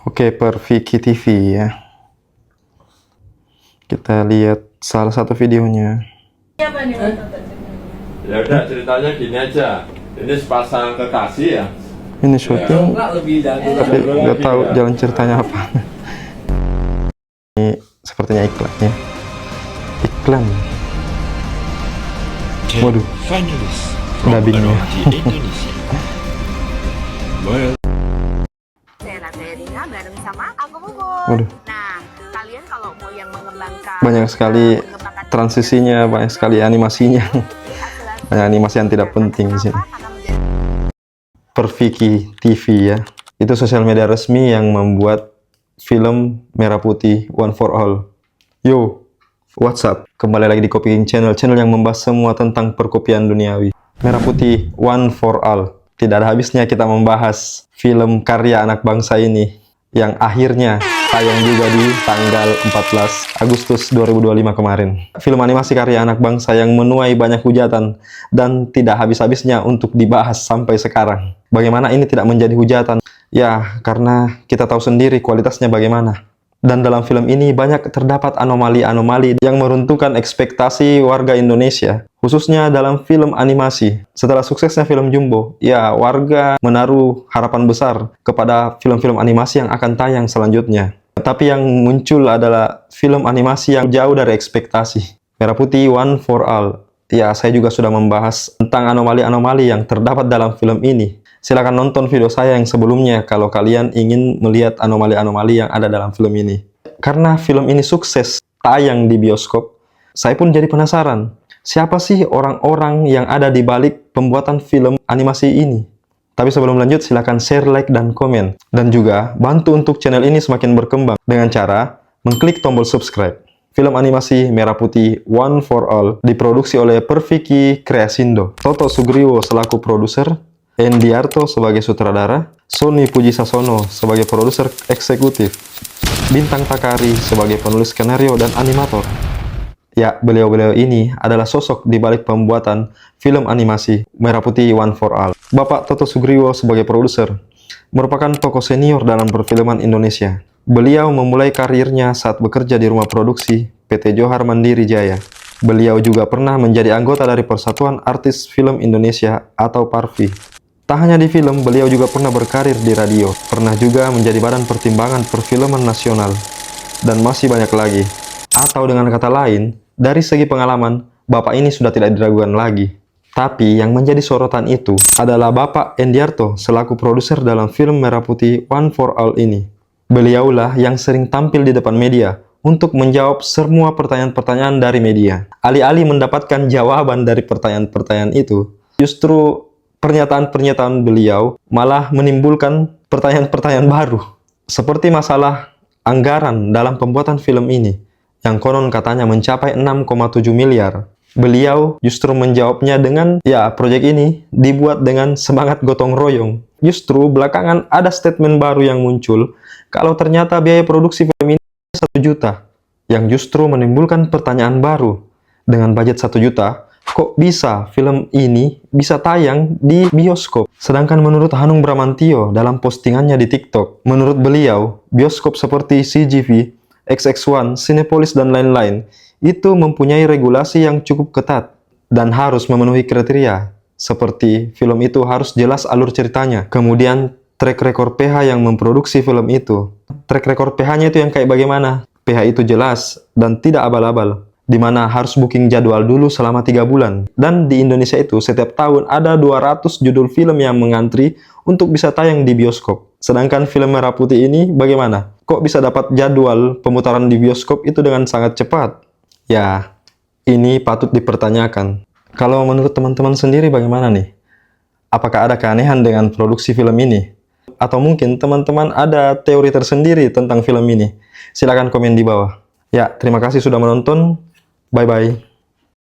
Oke, per Viki TV ya. Kita lihat salah satu videonya. Apa nih? Ya udah, ceritanya gini aja. Ini sepasang kekasih ya. Ini syuting, lebih dari tapi nggak tahu jalan ceritanya apa. Ini sepertinya iklan ya. Iklan. Waduh, dubbingnya. Saya Rina bareng sama aku Bubur. Waduh. Nah, kalian kalau mau yang mengembangkan Banyak sekali transisinya, banyak sekali animasinya. Banyak animasi yang tidak penting di sini. Per Viki TV ya. Itu sosial media resmi yang membuat film Merah Putih One for All. Yo, what's up? Kembali lagi di Kopi King Channel, channel yang membahas semua tentang perkopian duniawi. Merah Putih One for All. Tidak ada habisnya kita membahas film karya anak bangsa ini yang akhirnya tayang juga di tanggal 14 Agustus 2025 kemarin. Film animasi karya anak bangsa yang menuai banyak hujatan dan tidak habis-habisnya untuk dibahas sampai sekarang. Bagaimana ini tidak menjadi hujatan? Ya, karena kita tahu sendiri kualitasnya bagaimana. Dan dalam film ini banyak terdapat anomali-anomali yang meruntuhkan ekspektasi warga Indonesia, khususnya dalam film animasi. Setelah suksesnya film Jumbo, ya warga menaruh harapan besar kepada film-film animasi yang akan tayang selanjutnya. Tapi yang muncul adalah film animasi yang jauh dari ekspektasi. Merah Putih One for All. Ya, saya juga sudah membahas tentang anomali-anomali yang terdapat dalam film ini. Silakan nonton video saya yang sebelumnya kalau kalian ingin melihat anomali-anomali yang ada dalam film ini. Karena film ini sukses tayang di bioskop, saya pun jadi penasaran. Siapa sih orang-orang yang ada di balik pembuatan film animasi ini? Tapi sebelum lanjut, silakan share, like, dan komen. Dan juga bantu untuk channel ini semakin berkembang dengan cara mengklik tombol subscribe. Film animasi Merah Putih One for All diproduksi oleh Per Viki Kreasindo. Toto Sugriwo selaku produser, Endiarto sebagai sutradara, Sony Pujisasono sebagai produser eksekutif, Bintang Takari sebagai penulis skenario dan animator. Ya, beliau-beliau ini adalah sosok di balik pembuatan film animasi Merah Putih One for All. Bapak Toto Sugriwo sebagai produser merupakan tokoh senior dalam perfilman Indonesia. Beliau memulai karirnya saat bekerja di rumah produksi PT Johar Mandiri Jaya. Beliau juga pernah menjadi anggota dari Persatuan Artis Film Indonesia atau PARFI. Tak hanya di film, beliau juga pernah berkarir di radio, pernah juga menjadi Badan Pertimbangan Perfilman Nasional, dan masih banyak lagi. Atau dengan kata lain, dari segi pengalaman, Bapak ini sudah tidak diragukan lagi. Tapi yang menjadi sorotan itu adalah Bapak Endiarto selaku produser dalam film Merah Putih One for All ini. Beliaulah yang sering tampil di depan media untuk menjawab semua pertanyaan-pertanyaan dari media. Alih-alih mendapatkan jawaban dari pertanyaan-pertanyaan itu, justru pernyataan-pernyataan beliau malah menimbulkan pertanyaan-pertanyaan baru. Seperti masalah anggaran dalam pembuatan film ini, yang konon katanya mencapai 6,7 miliar. Beliau justru menjawabnya dengan, ya proyek ini dibuat dengan semangat gotong royong. Justru belakangan ada statement baru yang muncul, kalau ternyata biaya produksi film ini 1 juta, yang justru menimbulkan pertanyaan baru. Dengan budget 1 juta, kok bisa film ini bisa tayang di bioskop? Sedangkan menurut Hanung Bramantio dalam postingannya di TikTok, menurut beliau, bioskop seperti CGV, XX1, Cinepolis, dan lain-lain itu mempunyai regulasi yang cukup ketat dan harus memenuhi kriteria. Seperti film itu harus jelas alur ceritanya. Kemudian track record PH yang memproduksi film itu. Track record PH-nya itu yang kayak bagaimana? PH itu jelas dan tidak abal-abal, di mana harus booking jadwal dulu selama 3 bulan. Dan di Indonesia itu setiap tahun ada 200 judul film yang mengantri untuk bisa tayang di bioskop. Sedangkan film Merah Putih ini bagaimana? Kok bisa dapat jadwal pemutaran di bioskop itu dengan sangat cepat? Ya, ini patut dipertanyakan. Kalau menurut teman-teman sendiri bagaimana nih? Apakah ada keanehan dengan produksi film ini? Atau mungkin teman-teman ada teori tersendiri tentang film ini? Silakan komen di bawah. Ya, terima kasih sudah menonton. Bye-bye.